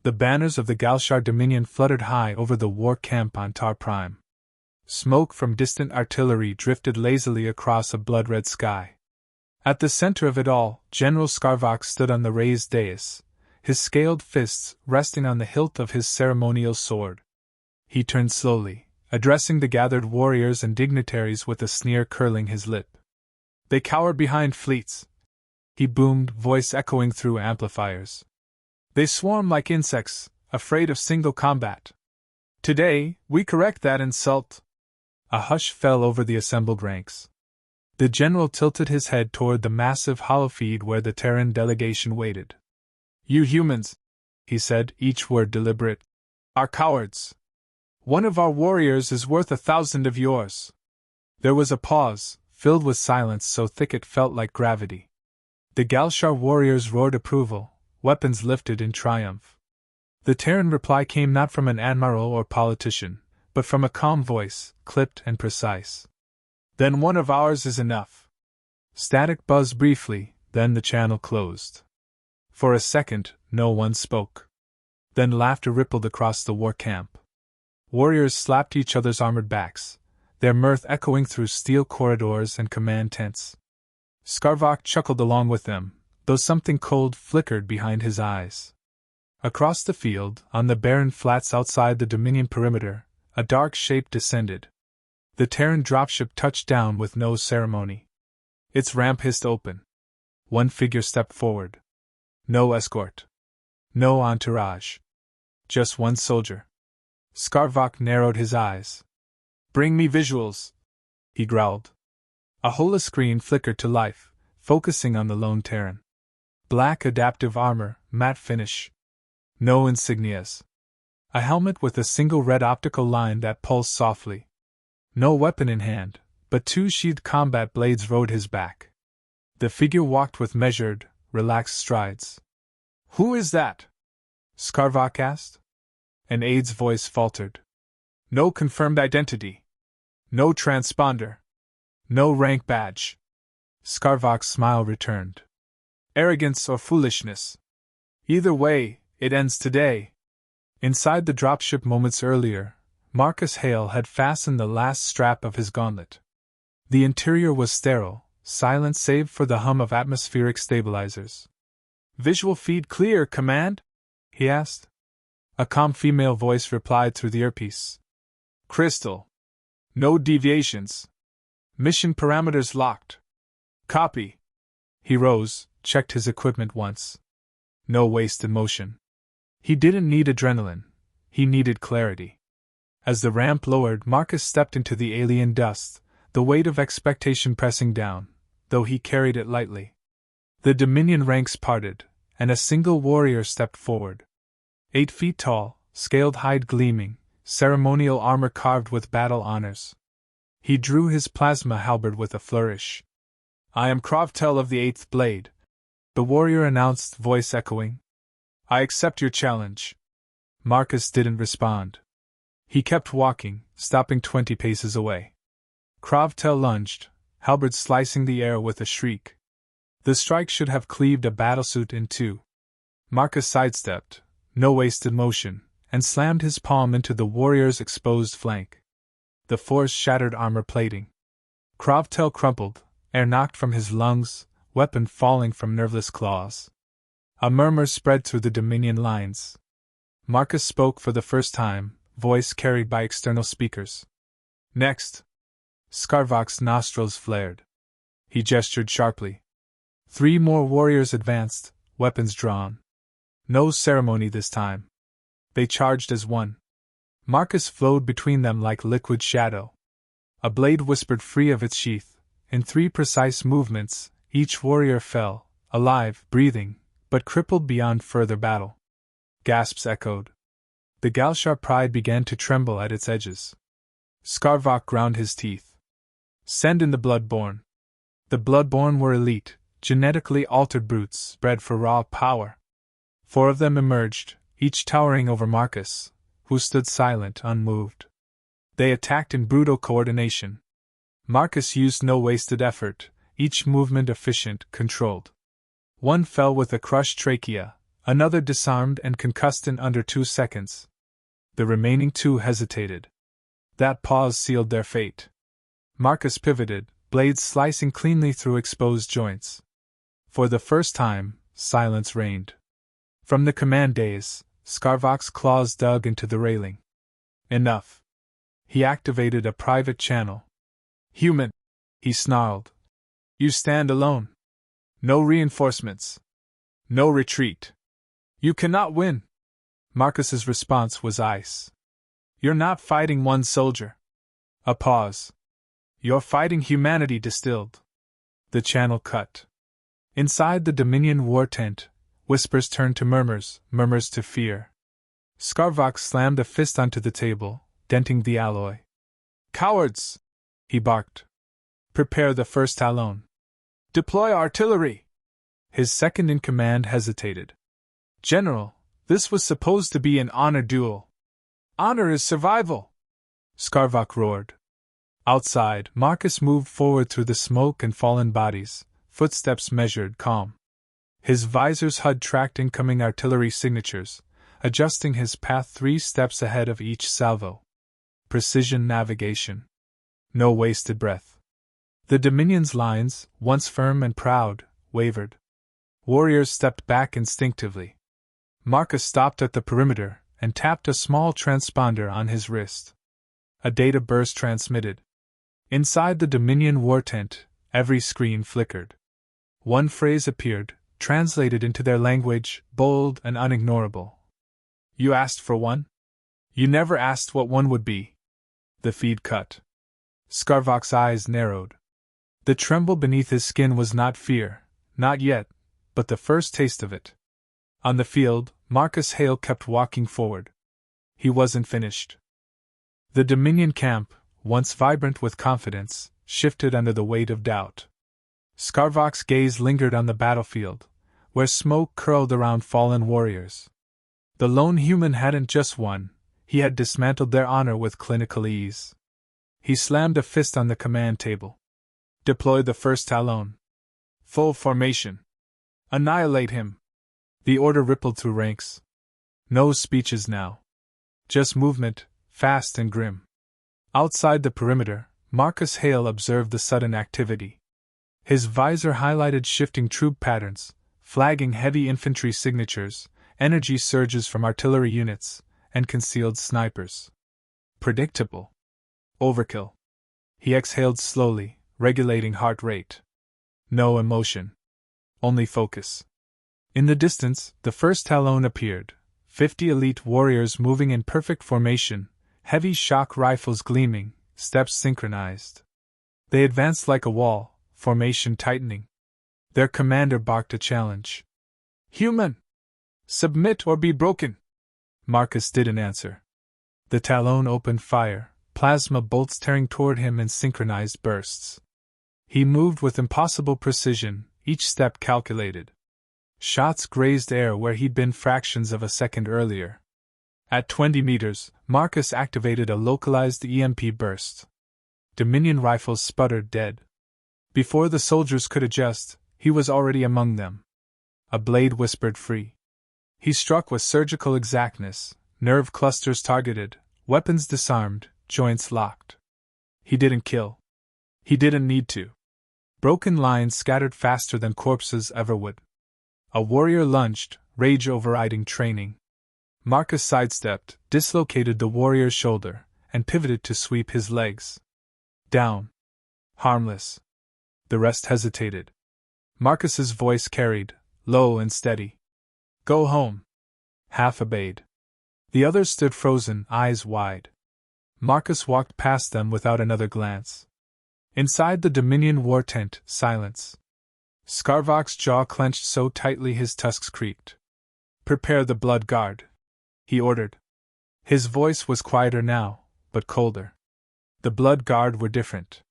The banners of the Galshar Dominion fluttered high over the war camp on Tar Prime. Smoke from distant artillery drifted lazily across a blood-red sky. At the center of it all, General Scarvok stood on the raised dais, his scaled fists resting on the hilt of his ceremonial sword. He turned slowly, addressing the gathered warriors and dignitaries with a sneer curling his lip. "They cower behind fleets," he boomed, voice echoing through amplifiers. "They swarm like insects, afraid of single combat. Today, we correct that insult." A hush fell over the assembled ranks. The general tilted his head toward the massive holofeed where the Terran delegation waited. "You humans," he said, each word deliberate, "are cowards. One of our warriors is worth 1,000 of yours." There was a pause, filled with silence so thick it felt like gravity. The Galshar warriors roared approval, weapons lifted in triumph. The Terran reply came not from an admiral or politician, but from a calm voice, clipped and precise. "Then one of ours is enough." Static buzzed briefly, then the channel closed. For a second, no one spoke. Then laughter rippled across the war camp. Warriors slapped each other's armored backs, their mirth echoing through steel corridors and command tents. Scarvok chuckled along with them, though something cold flickered behind his eyes. Across the field, on the barren flats outside the Dominion perimeter, a dark shape descended. The Terran dropship touched down with no ceremony. Its ramp hissed open. One figure stepped forward. No escort. No entourage. Just one soldier. Scarvok narrowed his eyes. "Bring me visuals," he growled. A holoscreen flickered to life, focusing on the lone Terran. Black adaptive armor, matte finish. No insignias. A helmet with a single red optical line that pulsed softly. No weapon in hand, but two sheathed combat blades rode his back. The figure walked with measured, relaxed strides. "Who is that?" Scarvok asked. An aide's voice faltered. "No confirmed identity. No transponder. No rank badge." Scarvok's smile returned. "Arrogance or foolishness. Either way, it ends today." Inside the dropship moments earlier, Marcus Hale had fastened the last strap of his gauntlet. The interior was sterile, silent save for the hum of atmospheric stabilizers. "Visual feed clear, Command?" he asked. A calm female voice replied through the earpiece. "Crystal. No deviations. Mission parameters locked." "Copy." He rose, checked his equipment once. No wasted motion. He didn't need adrenaline. He needed clarity. As the ramp lowered, Marcus stepped into the alien dust, the weight of expectation pressing down, though he carried it lightly. The Dominion ranks parted, and a single warrior stepped forward. 8 feet tall, scaled hide gleaming, ceremonial armor carved with battle honors. He drew his plasma halberd with a flourish. "I am Krovtel of the 8th Blade," the warrior announced, voice echoing. "I accept your challenge." Marcus didn't respond. He kept walking, stopping 20 paces away. Krovtel lunged, halberd slicing the air with a shriek. The strike should have cleaved a battlesuit in two. Marcus sidestepped, no wasted motion, and slammed his palm into the warrior's exposed flank. The force shattered armor plating. Krovtel crumpled, air knocked from his lungs, weapon falling from nerveless claws. A murmur spread through the Dominion lines. Marcus spoke for the first time, voice carried by external speakers. "Next." Scarvok's nostrils flared. He gestured sharply. 3 more warriors advanced, weapons drawn. No ceremony this time. They charged as one. Marcus flowed between them like liquid shadow. A blade whispered free of its sheath. In 3 precise movements, each warrior fell, alive, breathing, but crippled beyond further battle. Gasps echoed. The Galshar pride began to tremble at its edges. Scarvok ground his teeth. "Send in the Bloodborne." The Bloodborne were elite, genetically altered brutes bred for raw power. 4 of them emerged, each towering over Marcus, who stood silent, unmoved. They attacked in brutal coordination. Marcus used no wasted effort, each movement efficient, controlled. One fell with a crushed trachea, Another disarmed and concussed in under 2 seconds. The remaining 2 hesitated. That pause sealed their fate. Marcus pivoted, blades slicing cleanly through exposed joints. For the first time, silence reigned. From the command dais, Scarvok's claws dug into the railing. Enough. He activated a private channel. Human, he snarled. You stand alone. No reinforcements. No retreat. You cannot win. Marcus's response was ice. You're not fighting one soldier. A pause. You're fighting humanity distilled. The channel cut. Inside the Dominion war tent, whispers turned to murmurs, murmurs to fear. Scarvok slammed a fist onto the table, denting the alloy. Cowards! He barked. Prepare the first Talon. Deploy artillery! His second-in-command hesitated. General, this was supposed to be an honor duel. Honor is survival! Scarvok roared. Outside, Marcus moved forward through the smoke and fallen bodies, footsteps measured, calm. His visor's HUD tracked incoming artillery signatures, adjusting his path 3 steps ahead of each salvo. Precision navigation. No wasted breath. The Dominion's lines, once firm and proud, wavered. Warriors stepped back instinctively. Marcus stopped at the perimeter and tapped a small transponder on his wrist. A data burst transmitted. Inside the Dominion war tent, every screen flickered. One phrase appeared, translated into their language, bold and unignorable. You asked for one? You never asked what one would be. The feed cut. Scarvok's eyes narrowed. The tremble beneath his skin was not fear, not yet, but the first taste of it. On the field, Marcus Hale kept walking forward. He wasn't finished. The Dominion camp, once vibrant with confidence, shifted under the weight of doubt. Scarvok's gaze lingered on the battlefield, where smoke curled around fallen warriors. The lone human hadn't just won, he had dismantled their honor with clinical ease. He slammed a fist on the command table. Deploy the first Talon. Full formation. Annihilate him. The order rippled through ranks. No speeches now. Just movement, fast and grim. Outside the perimeter, Marcus Hale observed the sudden activity. His visor highlighted shifting troop patterns, flagging heavy infantry signatures, energy surges from artillery units, and concealed snipers. Predictable. Overkill. He exhaled slowly, regulating heart rate. No emotion. Only focus. In the distance, the first Talon appeared, 50 elite warriors moving in perfect formation, heavy shock rifles gleaming, steps synchronized. They advanced like a wall, formation tightening. Their commander barked a challenge. Human! Submit or be broken! Marcus didn't answer. The Talon opened fire, plasma bolts tearing toward him in synchronized bursts. He moved with impossible precision, each step calculated. Shots grazed air where he'd been fractions of a second earlier. At 20 meters, Marcus activated a localized EMP burst. Dominion rifles sputtered dead. Before the soldiers could adjust, he was already among them. A blade whispered free. He struck with surgical exactness, nerve clusters targeted, weapons disarmed, joints locked. He didn't kill. He didn't need to. Broken lines scattered faster than corpses ever would. A warrior lunged, rage overriding training. Marcus sidestepped, dislocated the warrior's shoulder, and pivoted to sweep his legs. Down. Harmless. The rest hesitated. Marcus's voice carried, low and steady. Go home. Half obeyed. The others stood frozen, eyes wide. Marcus walked past them without another glance. Inside the Dominion war tent, silence. Scarvok's jaw clenched so tightly his tusks creaked. Prepare the blood guard, he ordered. His voice was quieter now, but colder. The blood guard were different.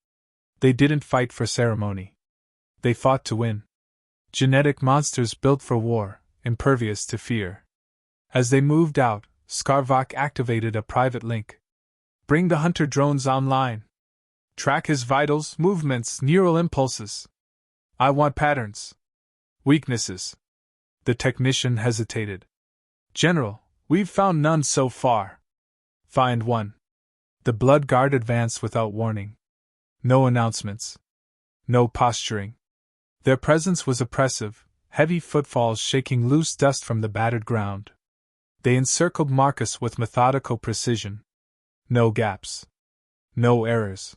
They didn't fight for ceremony. They fought to win. Genetic monsters built for war, impervious to fear. As they moved out, Scarvok activated a private link. Bring the hunter drones online. Track his vitals, movements, neural impulses. I want patterns. Weaknesses. The technician hesitated. General, we've found none so far. Find one. The Blood Guard advanced without warning. No announcements. No posturing. Their presence was oppressive, heavy footfalls shaking loose dust from the battered ground. They encircled Marcus with methodical precision. No gaps. No errors.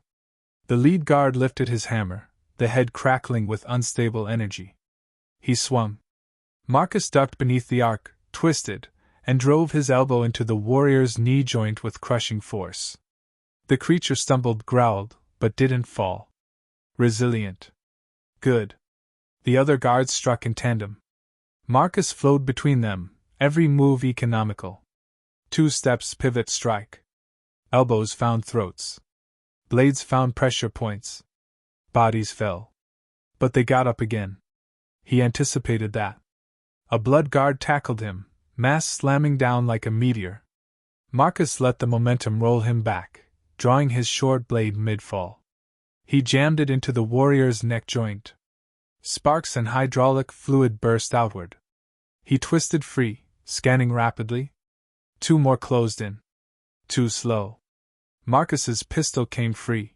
The lead guard lifted his hammer, the head crackling with unstable energy. He swung. Marcus ducked beneath the arc, twisted, and drove his elbow into the warrior's knee joint with crushing force. The creature stumbled, growled, but didn't fall. Resilient. Good. The other guards struck in tandem. Marcus flowed between them, every move economical. 2 steps, pivot, strike. Elbows found throats. Blades found pressure points. Bodies fell. But they got up again. He anticipated that. A Blood Guard tackled him, mass slamming down like a meteor. Marcus let the momentum roll him back, drawing his short blade mid-fall. He jammed it into the warrior's neck joint. Sparks and hydraulic fluid burst outward. He twisted free, scanning rapidly. 2 more closed in. Too slow. Marcus's pistol came free.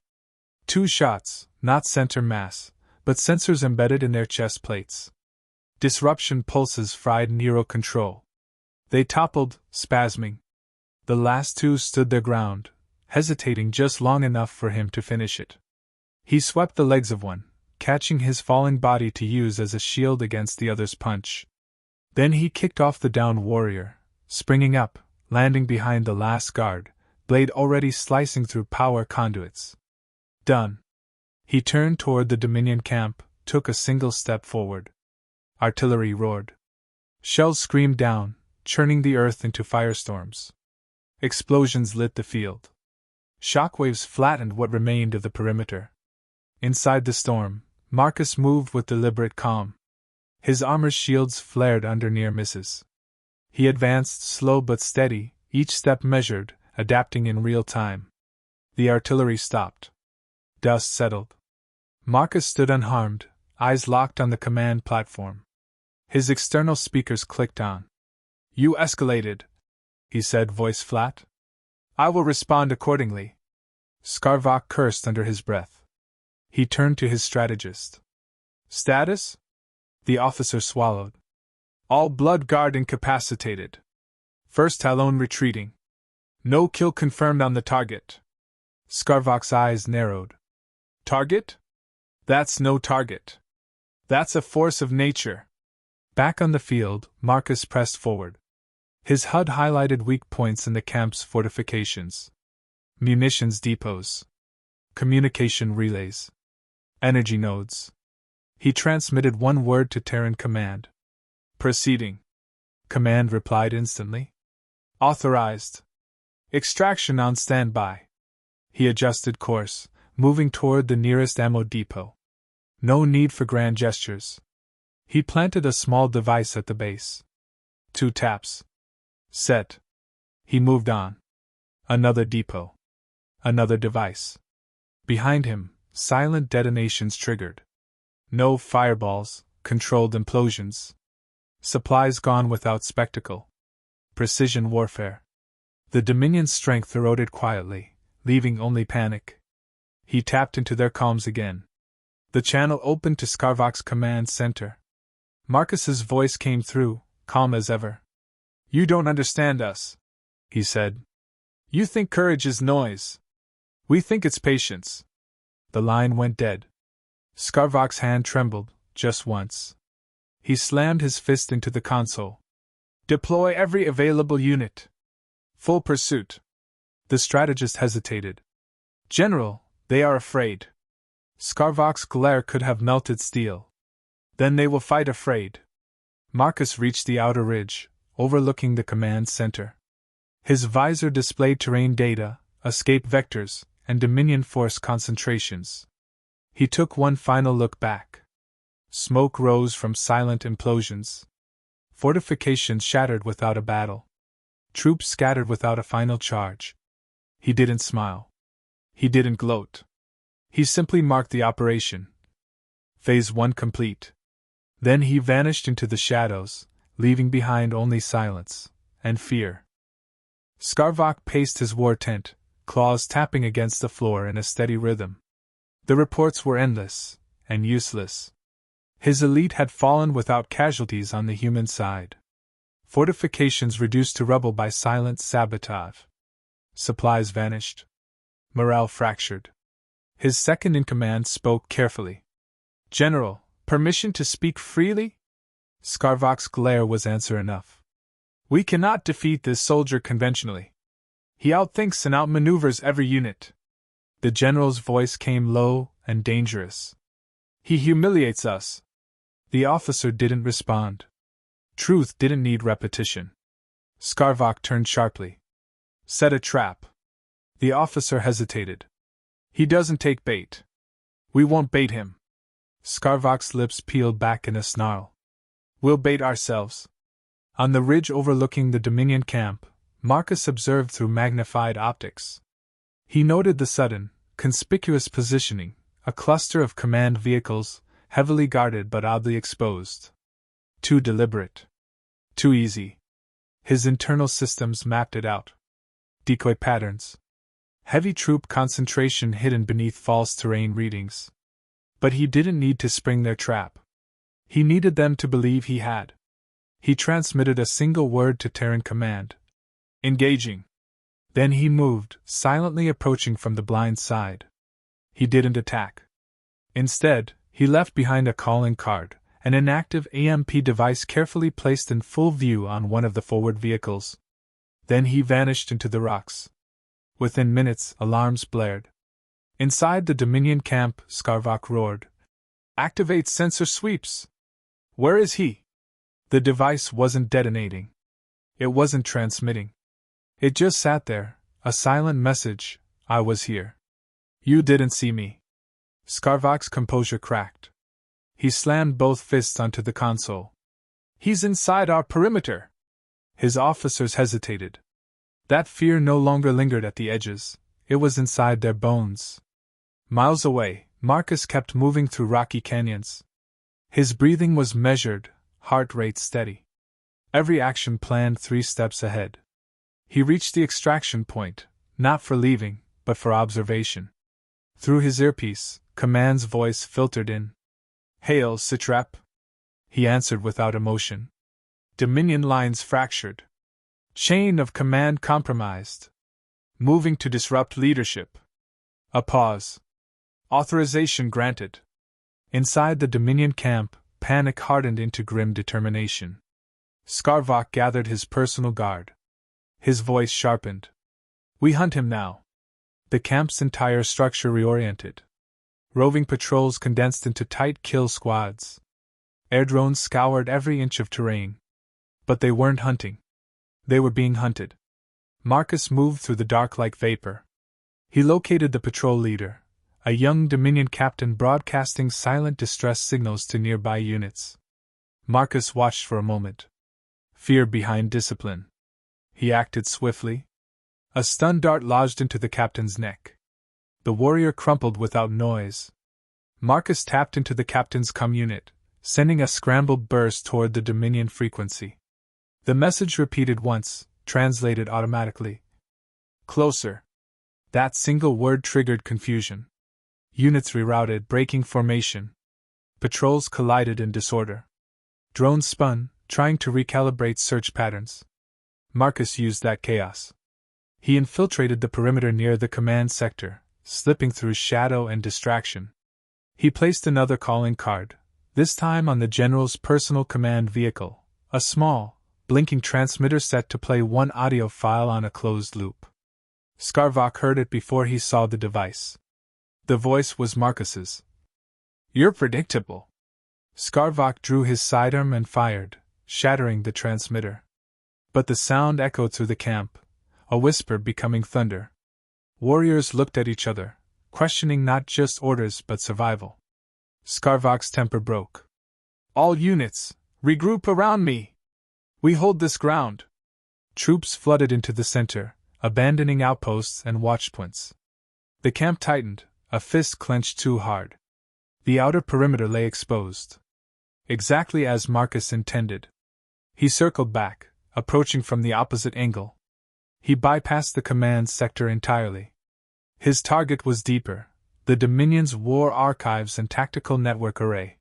2 shots, not center mass, but sensors embedded in their chest plates. Disruption pulses fried neural control. They toppled, spasming. The last 2 stood their ground, hesitating just long enough for him to finish it. He swept the legs of one, catching his falling body to use as a shield against the other's punch. Then he kicked off the downed warrior, springing up, landing behind the last guard, blade already slicing through power conduits. Done. He turned toward the Dominion camp, took a single step forward. Artillery roared. Shells screamed down, churning the earth into firestorms. Explosions lit the field. Shockwaves flattened what remained of the perimeter. Inside the storm, Marcus moved with deliberate calm. His armor's shields flared under near misses. He advanced slow but steady, each step measured, adapting in real time. The artillery stopped. Dust settled. Marcus stood unharmed, eyes locked on the command platform. His external speakers clicked on. "You escalated," he said, voice flat. "I will respond accordingly." Scarvok cursed under his breath. He turned to his strategist. "Status?" The officer swallowed. "All Blood Guard incapacitated. First Talon retreating. No kill confirmed on the target." Scarvok's eyes narrowed. "Target? That's no target. That's a force of nature." Back on the field, Marcus pressed forward. His HUD highlighted weak points in the camp's fortifications. Munitions depots. Communication relays. Energy nodes. He transmitted one word to Terran Command. "Proceeding." Command replied instantly. "Authorized. Extraction on standby." He adjusted course, moving toward the nearest ammo depot. No need for grand gestures. He planted a small device at the base. 2 taps. Set. He moved on. Another depot. Another device. Behind him, silent detonations triggered. No fireballs, controlled implosions. Supplies gone without spectacle. Precision warfare. The Dominion's strength eroded quietly, leaving only panic. He tapped into their comms again. The channel opened to Scarvok's command center. Marcus's voice came through, calm as ever. "You don't understand us," he said. "You think courage is noise. We think it's patience." The line went dead. Scarvok's hand trembled, just once. He slammed his fist into the console. "Deploy every available unit. Full pursuit." The strategist hesitated. "General, they are afraid." Scarvok's glare could have melted steel. "Then they will fight afraid." Marcus reached the outer ridge, overlooking the command center. His visor displayed terrain data, escape vectors, and Dominion force concentrations. He took one final look back. Smoke rose from silent implosions. Fortifications shattered without a battle. Troops scattered without a final charge. He didn't smile. He didn't gloat. He simply marked the operation. Phase 1 complete. Then he vanished into the shadows, leaving behind only silence and fear. Scarvok paced his war tent, claws tapping against the floor in a steady rhythm. The reports were endless and useless. His elite had fallen without casualties on the human side. Fortifications reduced to rubble by silent sabotage. Supplies vanished. Morale fractured. His second-in-command spoke carefully. "General, permission to speak freely?" Scarvok's glare was answer enough. "We cannot defeat this soldier conventionally. He outthinks and outmaneuvers every unit." The general's voice came low and dangerous. "He humiliates us." The officer didn't respond. Truth didn't need repetition. Scarvok turned sharply. "Set a trap." The officer hesitated. "He doesn't take bait." "We won't bait him." Scarvok's lips peeled back in a snarl. "We'll bait ourselves." On the ridge overlooking the Dominion camp, Marcus observed through magnified optics. He noted the sudden, conspicuous positioning, a cluster of command vehicles, heavily guarded but oddly exposed. Too deliberate. Too easy. His internal systems mapped it out. Decoy patterns. Heavy troop concentration hidden beneath false terrain readings. But he didn't need to spring their trap. He needed them to believe he had. He transmitted a single word to Terran command. "Engaging." Then he moved, silently approaching from the blind side. He didn't attack. Instead, he left behind a calling card, an inactive AMP device carefully placed in full view on one of the forward vehicles. Then he vanished into the rocks. Within minutes, alarms blared. Inside the Dominion camp, Scarvok roared. "Activate sensor sweeps!" "Where is he?" The device wasn't detonating. It wasn't transmitting. It just sat there, a silent message: "I was here. You didn't see me." Scarvok's composure cracked. He slammed both fists onto the console. "He's inside our perimeter!" His officers hesitated. That fear no longer lingered at the edges, it was inside their bones. Miles away, Marcus kept moving through rocky canyons. His breathing was measured, heart rate steady. Every action planned 3 steps ahead. He reached the extraction point, not for leaving, but for observation. Through his earpiece, Command's voice filtered in. "Hail, Sitrep." He answered without emotion. "Dominion lines fractured. Chain of command compromised. Moving to disrupt leadership." A pause. "Authorization granted." Inside the Dominion camp, panic hardened into grim determination. Scarvok gathered his personal guard. His voice sharpened. "We hunt him now." The camp's entire structure reoriented. Roving patrols condensed into tight kill squads. Air drones scoured every inch of terrain. But they weren't hunting. They were being hunted. Marcus moved through the dark like vapor. He located the patrol leader, a young Dominion captain broadcasting silent distress signals to nearby units. Marcus watched for a moment. Fear behind discipline. He acted swiftly. A stun dart lodged into the captain's neck. The warrior crumpled without noise. Marcus tapped into the captain's comm unit, sending a scrambled burst toward the Dominion frequency. The message repeated once, translated automatically. "Closer." That single word triggered confusion. Units rerouted, breaking formation. Patrols collided in disorder. Drones spun, trying to recalibrate search patterns. Marcus used that chaos. He infiltrated the perimeter near the command sector, slipping through shadow and distraction. He placed another calling card, this time on the general's personal command vehicle, a small, blinking transmitter set to play one audio file on a closed loop. Scarvok heard it before he saw the device. The voice was Marcus's. "You're predictable." Scarvok drew his sidearm and fired, shattering the transmitter. But the sound echoed through the camp, a whisper becoming thunder. Warriors looked at each other, questioning not just orders but survival. Scarvok's temper broke. "All units, regroup around me! We hold this ground!" Troops flooded into the center, abandoning outposts and watchpoints. The camp tightened, a fist clenched too hard. The outer perimeter lay exposed. Exactly as Marcus intended. He circled back, approaching from the opposite angle. He bypassed the command sector entirely. His target was deeper, the Dominion's War Archives and Tactical Network Array.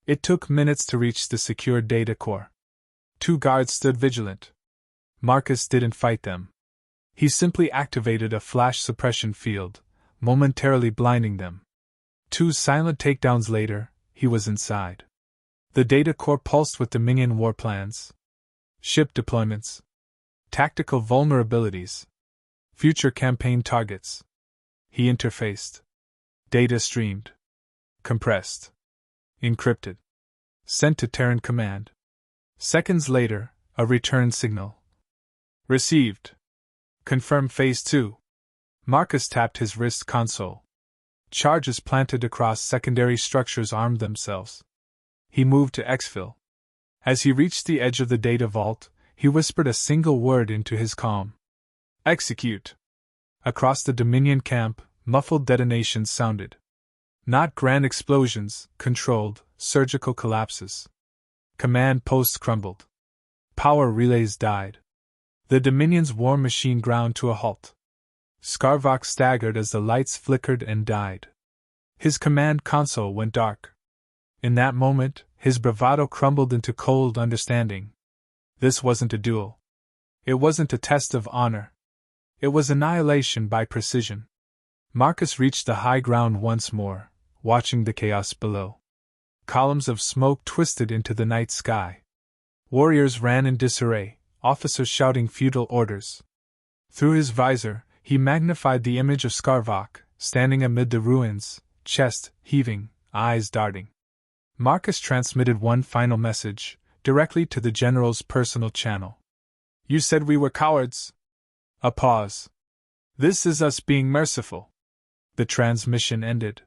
It took minutes to reach the secure data core. 2 guards stood vigilant. Marcus didn't fight them. He simply activated a flash suppression field, momentarily blinding them. 2 silent takedowns later, he was inside. The data core pulsed with Dominion war plans, ship deployments, tactical vulnerabilities, future campaign targets. He interfaced. Data streamed. Compressed. Encrypted. Sent to Terran Command. Seconds later, a return signal. Received. Confirm Phase 2. Marcus tapped his wrist console. Charges planted across secondary structures armed themselves. He moved to exfil. As he reached the edge of the data vault, he whispered a single word into his comm. Execute. Across the Dominion camp, muffled detonations sounded. Not grand explosions, controlled, surgical collapses. Command posts crumbled. Power relays died. The Dominion's war machine ground to a halt. Scarvok staggered as the lights flickered and died. His command console went dark. In that moment, his bravado crumbled into cold understanding. This wasn't a duel. It wasn't a test of honor. It was annihilation by precision. Marcus reached the high ground once more, watching the chaos below. Columns of smoke twisted into the night sky. Warriors ran in disarray, officers shouting futile orders. Through his visor, he magnified the image of Scarvok, standing amid the ruins, chest heaving, eyes darting. Marcus transmitted one final message, directly to the general's personal channel. You said we were cowards. A pause. This is us being merciful. The transmission ended.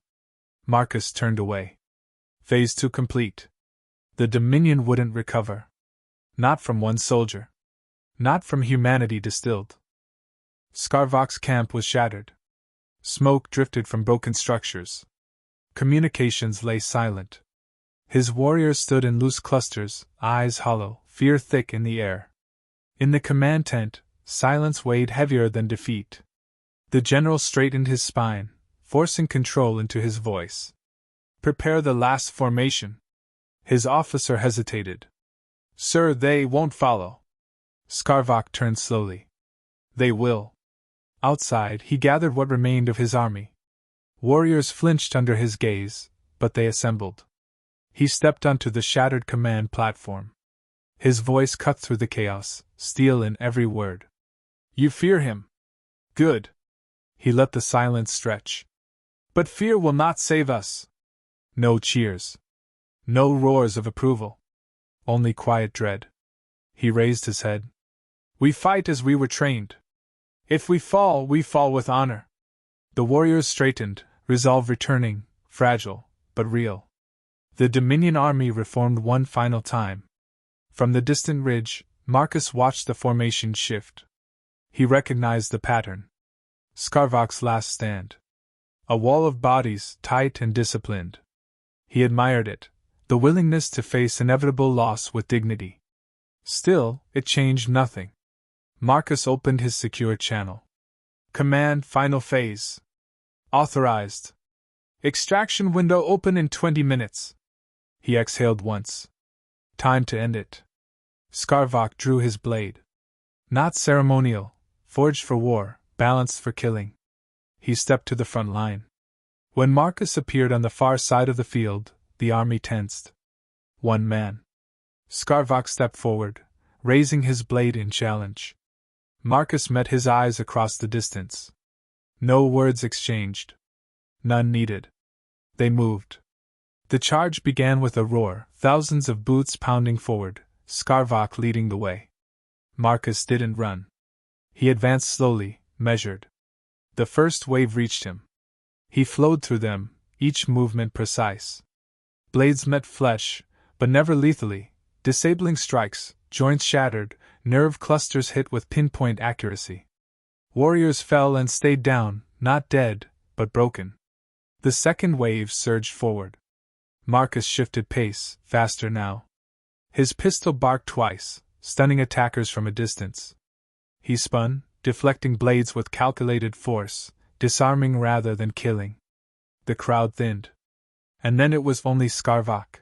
Marcus turned away. Phase 2 complete. The Dominion wouldn't recover. Not from one soldier. Not from humanity distilled. Scarvok's camp was shattered. Smoke drifted from broken structures. Communications lay silent. His warriors stood in loose clusters, eyes hollow, fear thick in the air. In the command tent, silence weighed heavier than defeat. The general straightened his spine, forcing control into his voice. Prepare the last formation. His officer hesitated. Sir, they won't follow. Scarvok turned slowly. They will. Outside, he gathered what remained of his army. Warriors flinched under his gaze, but they assembled. He stepped onto the shattered command platform. His voice cut through the chaos, steel in every word. You fear him. Good. He let the silence stretch. But fear will not save us. No cheers. No roars of approval. Only quiet dread. He raised his head. We fight as we were trained. If we fall with honor. The warriors straightened, resolve returning, fragile, but real. The Dominion army reformed one final time. From the distant ridge, Marcus watched the formation shift. He recognized the pattern. Scarvok's last stand. A wall of bodies, tight and disciplined. He admired it, the willingness to face inevitable loss with dignity. Still, it changed nothing. Marcus opened his secure channel. Command final phase. Authorized. Extraction window open in 20 minutes. He exhaled once. Time to end it. Scarvok drew his blade. Not ceremonial, forged for war, balanced for killing. He stepped to the front line. When Marcus appeared on the far side of the field, the army tensed. One man. Scarvok stepped forward, raising his blade in challenge. Marcus met his eyes across the distance. No words exchanged. None needed. They moved. The charge began with a roar, thousands of boots pounding forward, Scarvok leading the way. Marcus didn't run. He advanced slowly, measured. The first wave reached him. He flowed through them, each movement precise. Blades met flesh, but never lethally, disabling strikes, joints shattered, nerve clusters hit with pinpoint accuracy. Warriors fell and stayed down, not dead, but broken. The second wave surged forward. Marcus shifted pace, faster now. His pistol barked twice, stunning attackers from a distance. He spun, deflecting blades with calculated force, disarming rather than killing. The crowd thinned. And then it was only Scarvak.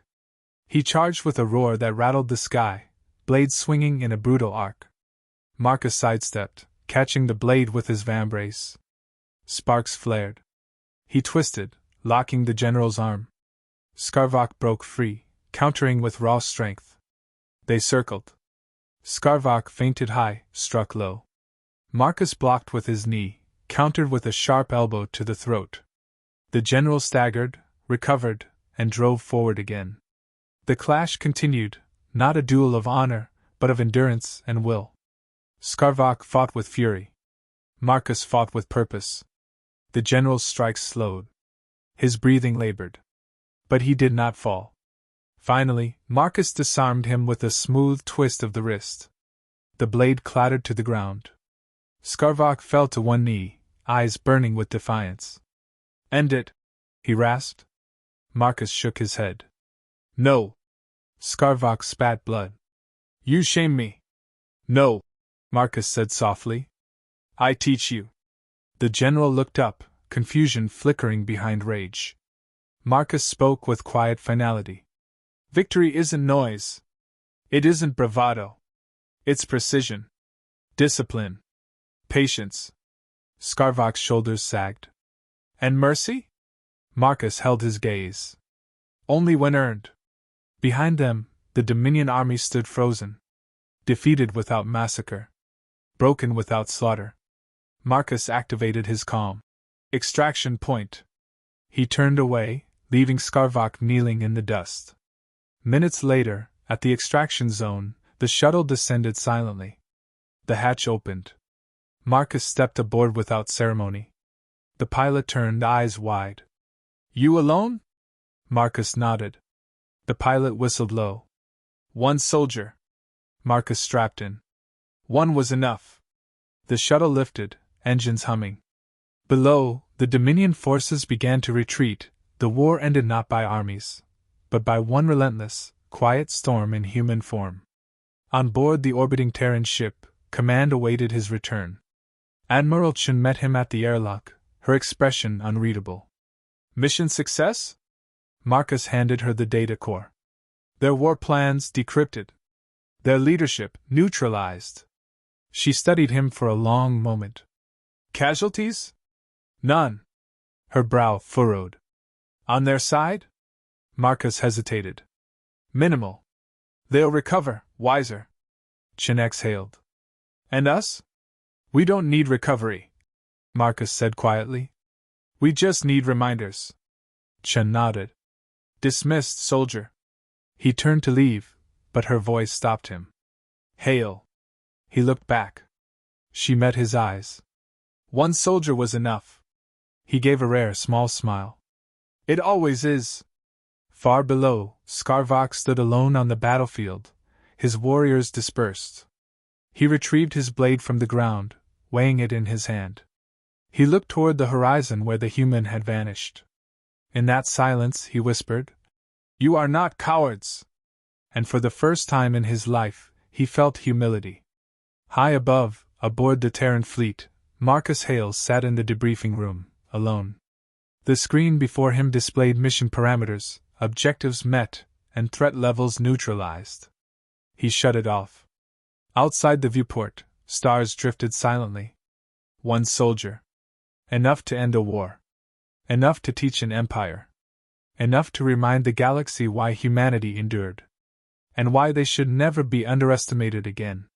He charged with a roar that rattled the sky, blades swinging in a brutal arc. Marcus sidestepped, catching the blade with his vambrace. Sparks flared. He twisted, locking the general's arm. Scarvak broke free, countering with raw strength. They circled. Scarvak feinted high, struck low. Marcus blocked with his knee, countered with a sharp elbow to the throat. The general staggered, recovered, and drove forward again. The clash continued, not a duel of honor, but of endurance and will. Scarvak fought with fury. Marcus fought with purpose. The general's strikes slowed. His breathing labored. But he did not fall. Finally, Marcus disarmed him with a smooth twist of the wrist. The blade clattered to the ground. Scarvak fell to one knee, eyes burning with defiance. "End it," he rasped. Marcus shook his head. "No." Scarvak spat blood. "You shame me." "No," Marcus said softly. "I teach you." The general looked up, confusion flickering behind rage. Marcus spoke with quiet finality. "Victory isn't noise. It isn't bravado. It's precision. Discipline. Patience." Scarvak's shoulders sagged. "And mercy?" Marcus held his gaze. "Only when earned." Behind them, the Dominion army stood frozen. Defeated without massacre. Broken without slaughter. Marcus activated his calm. Extraction point. He turned away, leaving Scarvak kneeling in the dust. Minutes later, at the extraction zone, the shuttle descended silently. The hatch opened. Marcus stepped aboard without ceremony. The pilot turned, eyes wide. "You alone?" Marcus nodded. The pilot whistled low. "One soldier." Marcus strapped in. "One was enough." The shuttle lifted, engines humming. Below, the Dominion forces began to retreat. The war ended not by armies, but by one relentless, quiet storm in human form. On board the orbiting Terran ship, command awaited his return. Admiral Chen met him at the airlock, her expression unreadable. "Mission success?" Marcus handed her the data core. "Their war plans decrypted. Their leadership neutralized." She studied him for a long moment. "Casualties?" "None." Her brow furrowed. "On their side?" Marcus hesitated. "Minimal. They'll recover, wiser." Chen exhaled. "And us?" "We don't need recovery," Marcus said quietly. "We just need reminders." Chen nodded. "Dismissed, soldier." He turned to leave, but her voice stopped him. "Hail." He looked back. She met his eyes. "One soldier was enough." He gave a rare small smile. "It always is." Far below, Scarvak stood alone on the battlefield, his warriors dispersed. He retrieved his blade from the ground, weighing it in his hand. He looked toward the horizon where the human had vanished. In that silence, he whispered, "You are not cowards!" And for the first time in his life, he felt humility. High above, aboard the Terran fleet, Marcus Hales sat in the debriefing room, alone. The screen before him displayed mission parameters, objectives met, and threat levels neutralized. He shut it off. Outside the viewport, stars drifted silently. One soldier. Enough to end a war. Enough to teach an empire. Enough to remind the galaxy why humanity endured. And why they should never be underestimated again.